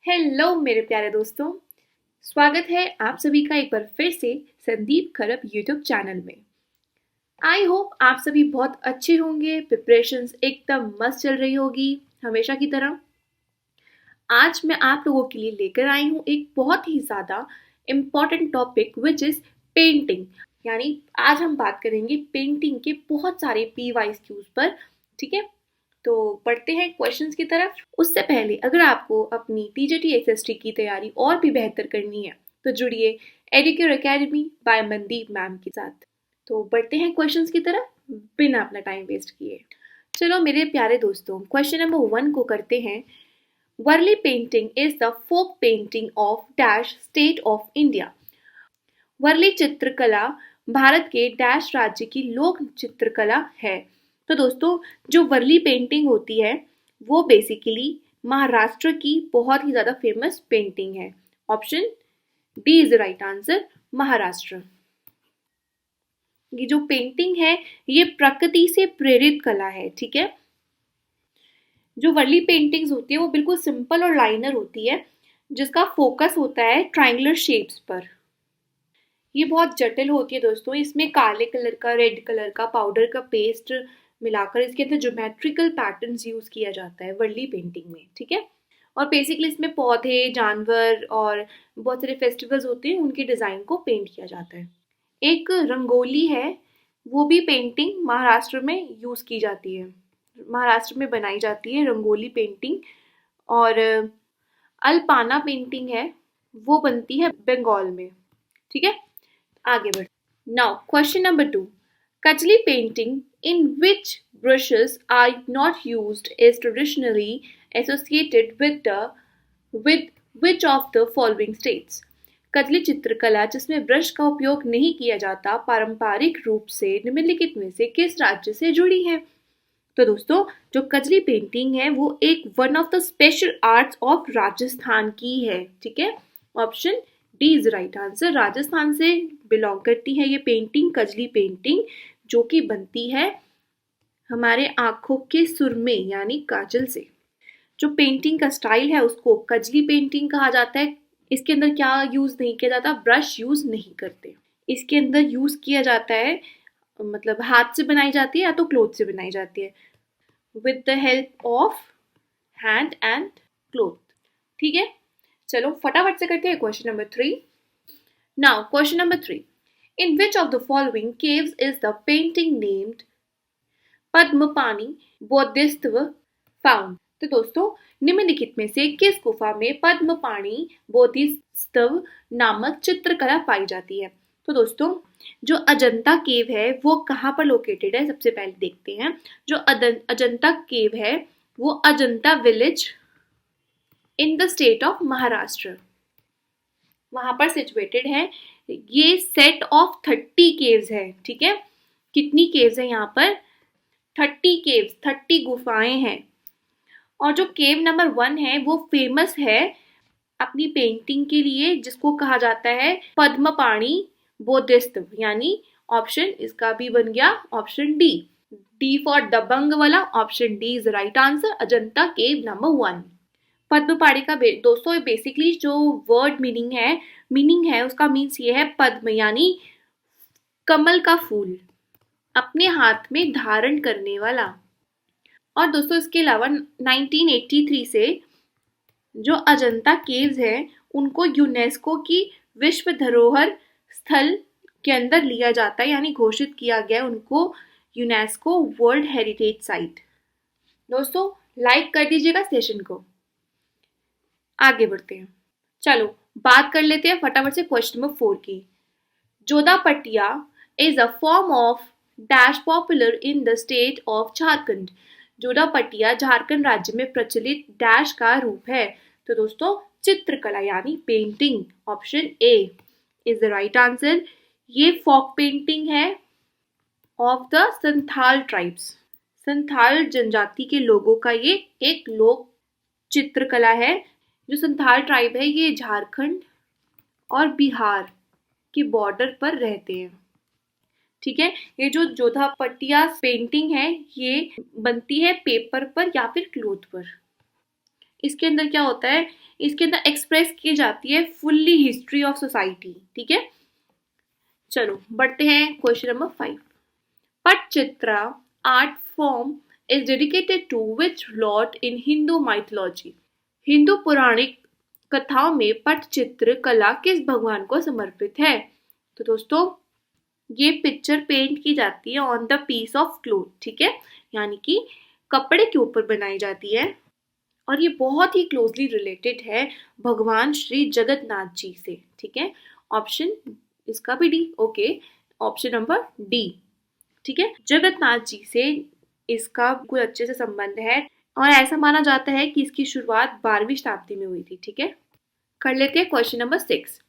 Hello मेरे प्यारे दोस्तों, स्वागत है आप सभी का एक बार फिर से संदीप खरब यूट्यूब चैनल में। आई होप आप सभी बहुत अच्छे होंगे, प्रिपरेशंस एकदम मस्त चल रही होगी हमेशा की तरह। आज मैं आप लोगों के लिए लेकर आई हूँ एक बहुत ही ज़्यादा important topic which is painting. यानी आज हम बात करेंगे पेंटिंग के बहुत सारे PYQs पर, ठीक है। तो बढ़ते हैं क्वेश्चंस की तरफ। उससे पहले अगर आपको अपनी TJT SST की तैयारी और भी बेहतर करनी है तो जुड़िए Educare academy by Mandeep ma'am के साथ। तो बढ़ते हैं क्वेश्चंस की तरफ बिना अपना टाइम वेस्ट किए। चलो मेरे प्यारे दोस्तों, क्वेश्चन नंबर 1 को करते हैं। Warli painting is the folk painting of dash state of India. Warli चित्रकला भारत के डैश राज्य की लोक चित्रकला है। तो दोस्तों, जो वर्ली पेंटिंग होती है वो बेसिकली महाराष्ट्र की बहुत ही ज़्यादा फेमस पेंटिंग है। Option D is the right answer, Maharashtra. ये जो पेंटिंग है ये प्रकृति से प्रेरित कला है, ठीक है। जो वर्ली पेंटिंग्स होती है वो बिल्कुल सिंपल और लाइनर होती है, जिसका फोकस होता है ट्रायंगुलर शेप्स पर। ये बहुत जटिल होती है दोस्तों। इसमें काले कलर का, रेड कलर का, पाउडर का पेस्ट मिलाकर इसके अंदर ज्योमेट्रिकल पैटर्न्स यूज किया जाता है वर्ली पेंटिंग में, ठीक है। और बेसिकली इसमें पौधे, जानवर और बहुत सारे फेस्टिवल्स होते हैं, उनके डिजाइन को पेंट किया जाता है। एक रंगोली है, वो भी पेंटिंग महाराष्ट्र में यूज की जाती है, महाराष्ट्र में बनाई जाती है रंगोली पेंटिंग। और अल्पाना पेंटिंग है, वो बनती है बंगाल में, ठीक है। आगे बढ़। Now question number 2, Kajli painting in which brushes are not used is traditionally associated with which of the following states। Kajli चित्रकला जिसमें ब्रश का उपयोग नहीं किया जाता पारंपरिक रूप से निम्नलिखित में से किस राज्य से जुड़ी है। तो दोस्तों, जो कजली पेंटिंग है वो एक one of the special arts of Rajasthan की है, ठीक है। Option D is right answer, Rajasthan से बिलोंग करती है ये पेंटिंग, कजली पेंटिंग, जो कि बनती है हमारे आंखों के सुरमे यानी काजल से। जो पेंटिंग का स्टाइल है उसको कजली पेंटिंग कहा जाता है। इसके अंदर क्या यूज नहीं किया जाता, ब्रश यूज नहीं करते। इसके अंदर यूज किया जाता है, मतलब हाथ से बनाई जाती है या तो क्लोथ से बनाई जाती है, with the help of hand and cloth, ठीक है। चलो फटाफट से करते हैं question number 3। Now question number 3, in which of the following caves is the painting named Padmapani Bodhisattva found. तो दोस्तों, निम्नलिखित में से किस गुफा में पद्मपाणि बोधिसत्व नामक चित्रकला पाई जाती है। तो दोस्तों, जो अजंता केव है वो कहाँ पर लोकेटेड है, सबसे पहले देखते हैं। जो अजंता केव है वो Ajanta village in the state of Maharashtra, वहां पर सिचुएटेड है। ये सेट ऑफ 30 केव्स है, ठीक है। कितनी केव्स है यहाँ पर, 30 केव्स, 30 गुफाएं हैं। और जो केव नंबर 1 है वो फेमस है अपनी पेंटिंग के लिए, जिसको कहा जाता है पद्मपाणि बोधिसत्व, यानी ऑप्शन इसका भी बन गया ऑप्शन डी, डी फॉर दबंग वाला, option D is right answer, Ajanta cave number 1। Padmapani का दोस्तों बेसिकली जो वर्ड मीनिंग है उसका मीन्स ये है पद्म यानी कमल का फूल, अपने हाथ में धारण करने वाला। और दोस्तों इसके अलावा 1983 से जो अजंता केव्स हैं उनको यूनेस्को की विश्व धरोहर स्थल के अंदर लिया जाता है, यानी घोषित किया गया उनको यूनेस्को वर्ल्ड हेरिटेज साइट। दोस्तों लाइक कर दीजिएगा सेशन को। आगे बढ़ते हैं, चलो बात कर लेते हैं फटाफट से क्वेश्चन नंबर 4 की। Jodhapatia is a form of dash popular in the state of Jharkhand. Jodhapatia Jharkhand राज्य में प्रचलित डैश का रूप है। तो दोस्तों चित्रकला यानी painting, option A is the right answer. ये फोक पेंटिंग है of the Santhal tribes, Santhal जनजाति के लोगों का ये एक लोक चित्रकला है। जो संथाल ट्राइब है ये झारखंड और बिहार के बॉर्डर पर रहते हैं, ठीक है। ये जो जोधापटिया पेंटिंग है ये बनती है पेपर पर या फिर क्लोथ पर। इसके अंदर क्या होता है, इसके अंदर एक्सप्रेस की जाती है फुल्ली हिस्ट्री ऑफ सोसाइटी। ठीक है, चलो बढ़ते हैं question number 5। Patachitra art form is dedicated to which lord in Hindu mythology. Hindu पौराणिक कथाओं में पटचित्र कला किस भगवान को समर्पित है? तो दोस्तों ये पिक्चर पेंट की जाती है on the piece of cloth. ठीक है, यानी कि कपड़े के ऊपर बनाई जाती है और ये बहुत ही क्लोजली रिलेटेड है भगवान श्री जगन्नाथ जी से। ठीक है, ऑप्शन इसका भी D. Okay, option number D. ठीक है, जगन्नाथ जी से इसका कुछ अच्छे से संबंध है और ऐसा माना जाता है कि इसकी शुरुआत 12वीं शताब्दी में हुई थी। ठीक है, कर लेते हैं question number 6।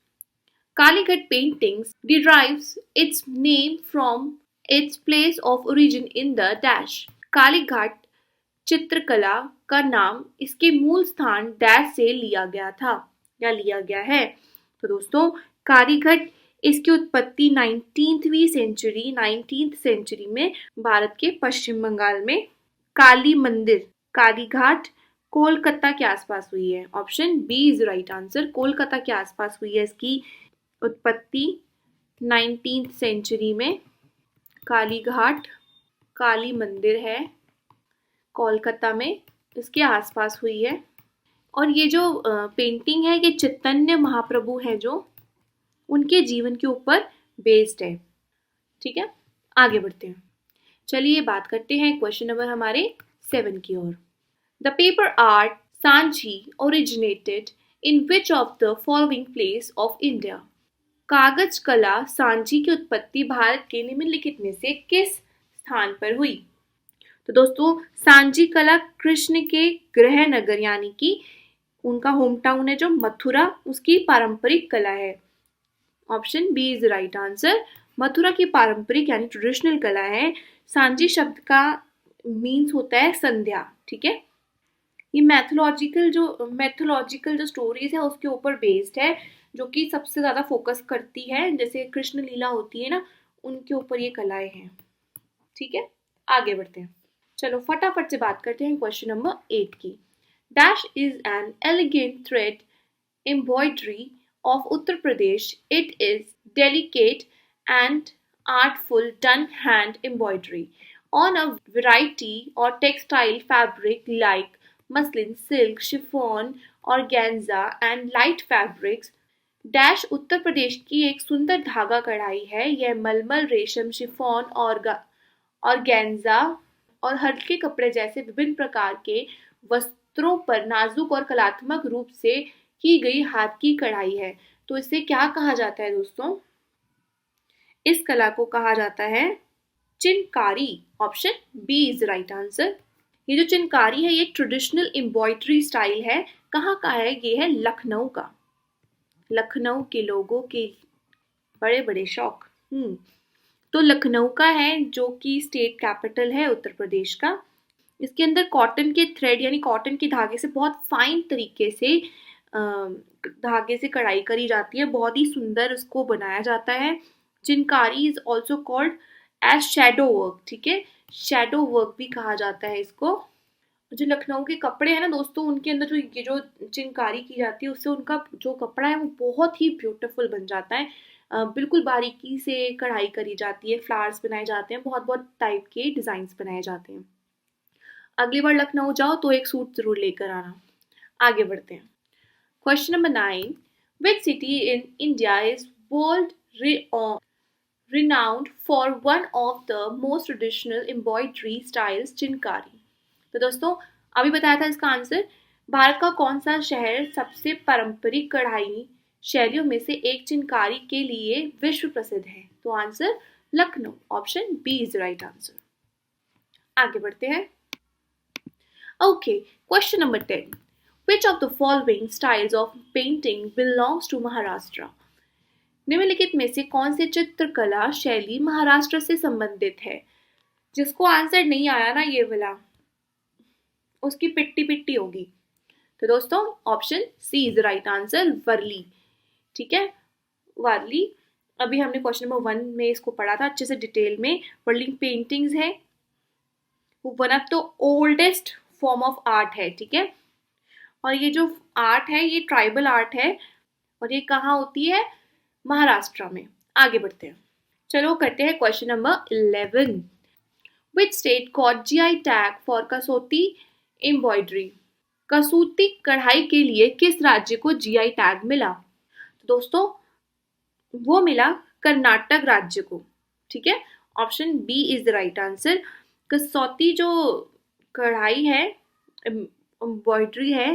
Kalighat paintings derives its name from its place of origin in the dash। Kalighat चित्रकला का नाम इसके मूल स्थान डैश से लिया गया था या लिया गया है। तो दोस्तों कालीघट इसकी उत्पत्ति 19th सेंचुरी में भारत के पश्चिम बंगाल में काली मंदिर कालीघाट कोलकाता के आसपास हुई है। Option B is right answer, Kolkata के आसपास हुई है इसकी उत्पत्ति 19th सेंचुरी में। कालीघाट काली मंदिर है कोलकाता में, इसके आसपास हुई है। और ये जो पेंटिंग है ये चैतन्य महाप्रभु है जो उनके जीवन के ऊपर बेस्ड है। ठीक है, आगे बढ़ते हैं। चलिए बात करते हैं क्वेश्चन नंबर हमारे 7 की ओर। The paper art Sanchi originated in which of the following place of India. कागज कला सांची की उत्पत्ति भारत के निम्नलिखित में से किस स्थान पर हुई? तो दोस्तों सांची कला कृष्ण के गृह नगर यानी कि उनका होम टाउन है जो मथुरा, उसकी पारंपरिक कला है। Option B is right answer, Mathura की पारंपरिक यानी ट्रेडिशनल कला है। सांची शब्द का मीन्स होता है संध्या। ठीक है, ये मैथोलॉजिकल जो स्टोरीज है उसके ऊपर बेस्ड है, जो कि सबसे ज्यादा फोकस करती है, जैसे कृष्ण लीला होती है ना, उनके ऊपर ये कलाएं हैं। ठीक है, आगे बढ़ते हैं। चलो फटाफट से बात करते हैं क्वेश्चन नंबर 8 की। Dash is an elegant thread embroidery of Uttar Pradesh. It is delicate and artful done hand embroidery on a variety or textile fabric like muslin, silk, chiffon, organza and light fabrics. Dash Uttar Pradesh की एक सुंदर धागा कढ़ाई है। यह मलमल, रेशम, chiffon organza और हल्के कपड़े जैसे विभिन्न प्रकार के वस्त्रों पर नाजुक और कलात्मक रूप से की गई हाथ की कढ़ाई है। तो इसे क्या कहा जाता है दोस्तों? इस कला को कहा जाता है Chinkari. Option B is right answer. ये जो चिनकारी है ये एक ट्रेडिशनल एम्ब्रॉयडरी स्टाइल है। कहाँ का है? ये है लखनऊ का। लखनऊ के लोगों के बड़े बड़े शौक। तो लखनऊ का है जो कि स्टेट कैपिटल है उत्तर प्रदेश का। इसके अंदर कॉटन के थ्रेड यानी कॉटन के धागे से बहुत फाइन तरीके से धागे से कढ़ाई करी जाती है, बहुत ही सुंदर उसको बनाया जाता है। Chinkari is also called as shadow work. ठीक है, शैडो वर्क भी कहा जाता है इसको। जो लखनऊ के कपड़े हैं ना दोस्तों, उनके अंदर जो ये जो चिनकारी की जाती है उससे उनका जो कपड़ा है वो बहुत ही ब्यूटीफुल बन जाता है। बिल्कुल बारीकी से कढ़ाई करी जाती है, फ्लावर्स बनाए जाते हैं, बहुत बहुत टाइप के डिजाइन्स बनाए जाते हैं। अगली बार लखनऊ जाओ तो एक सूट जरूर लेकर आना। आगे बढ़ते हैं। Question number 9. Which city in India is world renowned for one of the most traditional embroidery styles, चिनकारी? तो दोस्तों अभी बताया था इसका आंसर। भारत का कौन सा शहर सबसे पारंपरिक कढ़ाई शैलियों में से एक चिनकारी के लिए विश्व प्रसिद्ध है? तो answer Lucknow. Option B is right answer. आगे बढ़ते हैं। Okay, question number 10. Which of the following styles of painting belongs to Maharashtra? निम्नलिखित में से कौन से चित्रकला शैली महाराष्ट्र से संबंधित है? जिसको आंसर नहीं आया ना ये वाला, उसकी पिट्टी पिट्टी होगी। तो दोस्तों option C is right answer, Warli. ठीक है, वर्ली। अभी हमने क्वेश्चन नंबर 1 में इसको पढ़ा था अच्छे से डिटेल में। वर्ली पेंटिंग्स है, वो one of the oldest form of art है। ठीक है, और ये जो आर्ट है ये ट्राइबल आर्ट है और ये कहाँ होती है? महाराष्ट्र में। आगे बढ़ते हैं, चलो करते हैं question number 11। Which state got GI tag for Kasauti embroidery? Kasuti कढ़ाई के लिए किस राज्य को जीआई टैग मिला? तो दोस्तों वो मिला कर्नाटक राज्य को। ठीक है, option B is the right answer. Kasauti जो कढ़ाई है, एम्ब्रॉयडरी है,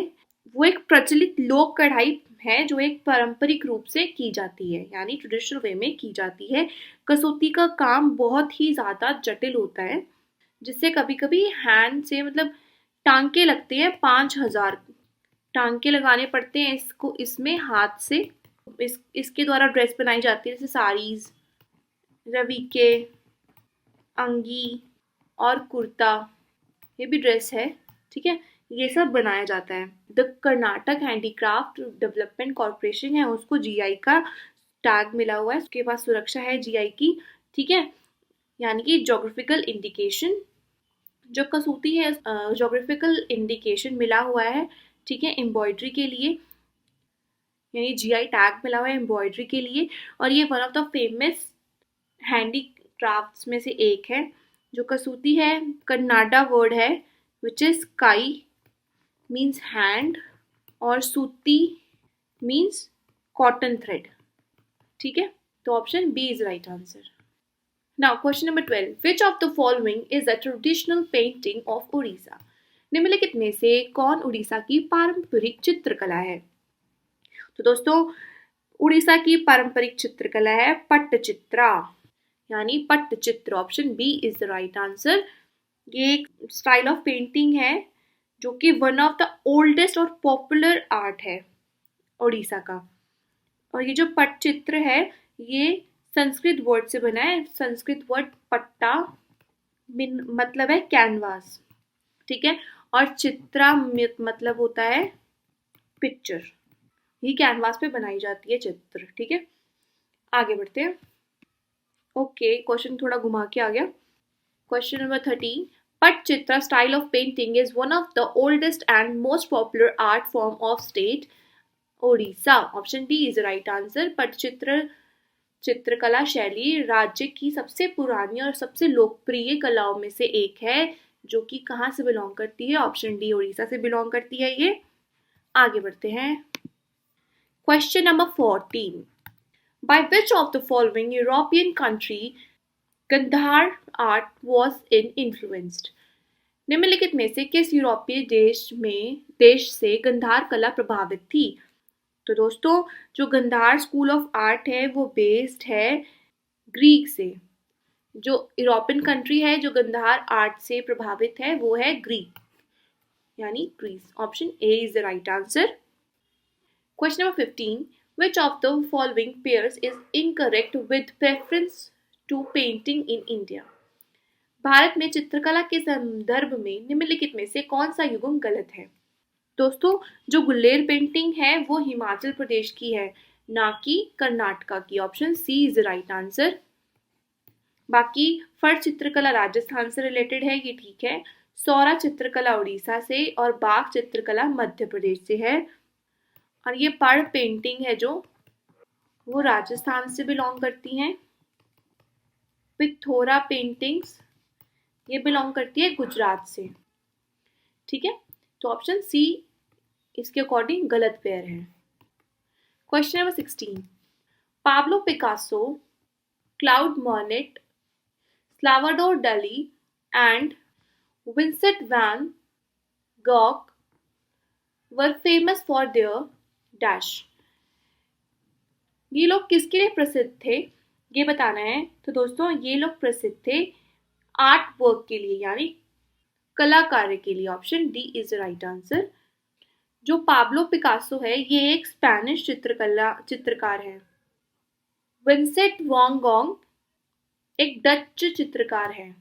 वो एक प्रचलित लोक कढ़ाई है जो एक पारंपरिक रूप से की जाती है, यानी ट्रेडिशनल वे में की जाती है। कसौती का काम बहुत ही ज्यादा जटिल होता है, जिससे कभी कभी हैंड से मतलब टांके लगते हैं, 5,000 टांके लगाने पड़ते हैं इसको, इसमें हाथ से। इसके द्वारा ड्रेस बनाई जाती है, जैसे साड़ीज, रविके, अंगी और कुर्ता, ये भी ड्रेस है। ठीक है, ये सब बनाया जाता है। The Karnataka handicraft development corporation है, उसको जीआई का टैग मिला हुआ है, उसके पास सुरक्षा है जीआई की। ठीक है, यानी कि जोग्राफिकल इंडिकेशन, जो कसूती है जोग्राफिकल इंडिकेशन मिला हुआ है। ठीक है, एम्ब्रॉयडरी के लिए, यानी जीआई टैग मिला हुआ है एम्ब्रॉयडरी के लिए। और ये one of the famous handicrafts में से एक है। जो कसूती है कन्नाडा वर्ड है which is kai means hand, और सूती मीन्स कॉटन थ्रेड। ठीक है, तो option B is right answer. Now question number 12। Which of the following is a traditional painting of Orissa? निम्नलिखित में से कौन उड़ीसा की पारंपरिक चित्रकला है? तो दोस्तों उड़ीसा की पारंपरिक चित्रकला है पट्टचित्रा, यानी Pattachitra. Option B is the right answer. ये एक स्टाइल ऑफ पेंटिंग है जो कि वन ऑफ द ओल्डेस्ट और पॉपुलर आर्ट है उड़ीसा का। और ये जो पट्टचित्र है ये संस्कृत वर्ड से बना है। संस्कृत वर्ड पट्टा मतलब है कैनवास। ठीक है, और चित्रा मतलब होता है पिक्चर। ये कैनवास पे बनाई जाती है चित्र। ठीक है, आगे बढ़ते हैं। ओके, क्वेश्चन थोड़ा घुमा के आ गया। Question number 13। Pattachitra style of painting is one of the oldest and most popular art form of state Odisha. Option D is right answer. Pattachitra चित्रकला शैली राज्य की सबसे पुरानी और सबसे लोकप्रिय कलाओं में से एक है, जो कि कहाँ से बिलोंग करती है? ऑप्शन डी उड़ीसा से बिलोंग करती है ये। आगे बढ़ते हैं। Question number 14। By which of the following European country Gandhar art was influenced? निम्नलिखित में से किस यूरोपीय देश से गंधार कला प्रभावित थी? तो दोस्तों जो गंधार स्कूल ऑफ आर्ट है वो बेस्ड है ग्रीक से। जो यूरोपियन कंट्री है जो गंधार आर्ट से प्रभावित है वो है ग्रीक, यानी Greece. Option A is the right answer. Question number 15। Which of the following pairs is incorrect with preference to painting in India? Bharat में चित्रकला के संदर्भ में निम्नलिखित में से कौन सा युग्म गलत है? दोस्तों जो गुल्लेर पेंटिंग है वो हिमाचल प्रदेश की है, ना कि कर्नाटका की। Option C is right answer. बाकी फर्श चित्रकला राजस्थान से रिलेटेड है, ये ठीक है। सौरा चित्रकला उड़ीसा से और बाघ चित्रकला मध्य प्रदेश से है। और ये पड़ पेंटिंग है जो वो राजस्थान से बिलोंग करती हैं। पिथोरा पेंटिंग्स ये बिलोंग करती है गुजरात से। ठीक है, तो ऑप्शन सी इसके अकॉर्डिंग गलत पेयर है। Question number 16। Pablo Picasso, Claude Monet, Salvador Dali and Vincent van Gogh were famous for their dash. ये लोग किसके लिए प्रसिद्ध थे ये बताना है। तो दोस्तों ये लोग प्रसिद्ध थे आर्ट वर्क के लिए, यानी कला कार्य के लिए। Option D is right answer. जो पाब्लो पिकासो है ये एक स्पेनिश चित्रकार है। विंसेंट वैन गॉग एक डच चित्रकार है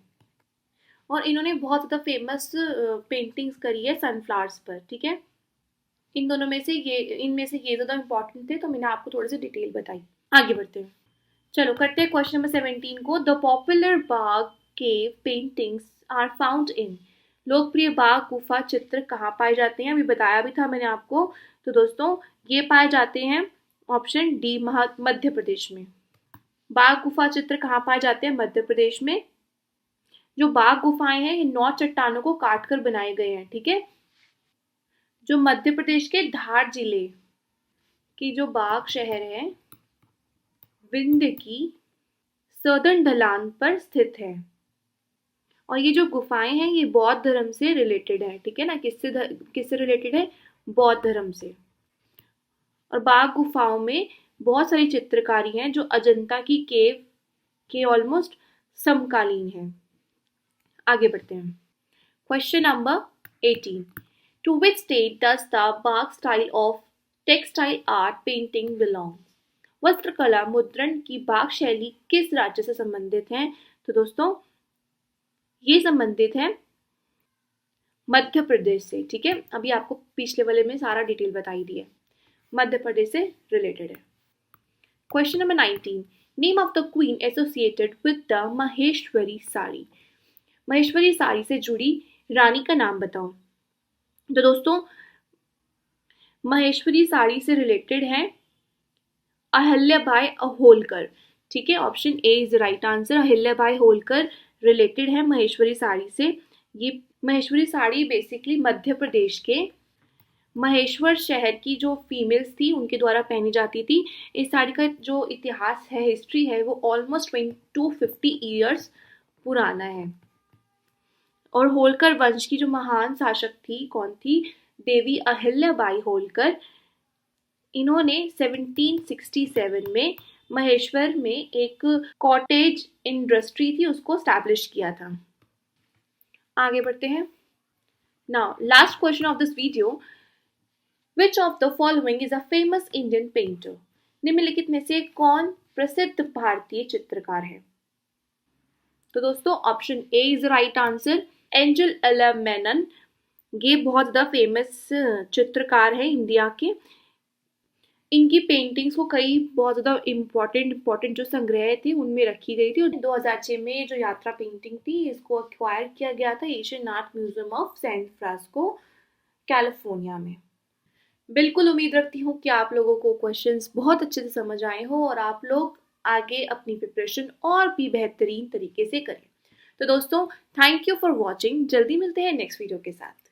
और इन्होंने बहुत ज़्यादा फेमस पेंटिंग्स करी है सनफ्लावर्स पर। ठीक है, इनमें से ये ज़्यादा इंपॉर्टेंट थे तो मैंने आपको थोड़ी सी डिटेल बताई। आगे बढ़ते हैं, चलो करते हैं क्वेश्चन नंबर 17 को। The popular Bagh cave paintings are found in. लोकप्रिय बाघ गुफा चित्र कहाँ पाए जाते हैं, अभी बताया भी था मैंने आपको। तो दोस्तों ये पाए जाते हैं ऑप्शन डी मध्य प्रदेश में। बाघ गुफा चित्र कहाँ पाए जाते हैं, मध्य प्रदेश में। जो बाघ गुफाएं हैं ये 9 चट्टानों को काट कर बनाए गए हैं, ठीक है। जो मध्य प्रदेश के धार जिले की जो बाघ शहर है विंध्य की सदर्न ढलान पर स्थित है। और ये जो गुफाएं हैं ये बौद्ध धर्म से रिलेटेड है, ठीक है ना। किससे रिलेटेड है, बौद्ध धर्म से। और बाघ गुफाओं में बहुत सारी चित्रकारी हैं जो अजंता की केव के ऑलमोस्ट समकालीन है। आगे बढ़ते हैं। Question number 18। To which state does the Bagh style of textile art painting belongs. वस्त्रकला मुद्रण की बाघ शैली किस राज्य से संबंधित है। तो दोस्तों ये संबंधित है मध्य प्रदेश से, ठीक है। अभी आपको पिछले वाले में सारा डिटेल बताई दी है, मध्य प्रदेश से रिलेटेड है। Question number 19। Name of the queen associated with the Maheshwari sari. Maheshwari sari से जुड़ी रानी का नाम बताओ। तो दोस्तों महेश्वरी साड़ी से रिलेटेड है अहिल्याबाई होलकर, ठीक है। Option A is the right answer. Ahilyabai Holkar related है महेश्वरी साड़ी से। ये महेश्वरी साड़ी बेसिकली मध्य प्रदेश के महेश्वर शहर की जो फीमेल्स थी उनके द्वारा पहनी जाती थी। इस साड़ी का जो इतिहास है, हिस्ट्री है, वो ऑलमोस्ट 250 ईयर्स पुराना है। और होलकर वंश की जो महान शासक थी कौन थी, देवी अहिल्याबाई होलकर। इन्होंने 1767 में महेश्वर में एक कॉटेज इंडस्ट्री थी उसको स्टैब्लिश किया था। आगे बढ़ते हैं। Now last question of this video. Which of the following is a famous Indian painter. निम्नलिखित में से कौन प्रसिद्ध भारतीय चित्रकार है। तो दोस्तों option A is right answer. Angel एला मेनन, ये बहुत ज़्यादा फेमस चित्रकार है इंडिया के। इनकी पेंटिंग्स को कई बहुत ज़्यादा इम्पोर्टेंट जो संग्रह थे उनमें रखी गई थी। 2006 में जो यात्रा पेंटिंग थी इसको एक्वायर किया गया था Asian art museum of San Francisco California में। बिल्कुल उम्मीद रखती हूँ कि आप लोगों को क्वेश्चंस बहुत अच्छे से समझ आए हो और आप लोग आगे अपनी प्रिपरेशन और भी बेहतरीन तरीके से करें। तो दोस्तों थैंक यू फॉर वॉचिंग। जल्दी मिलते हैं नेक्स्ट वीडियो के साथ।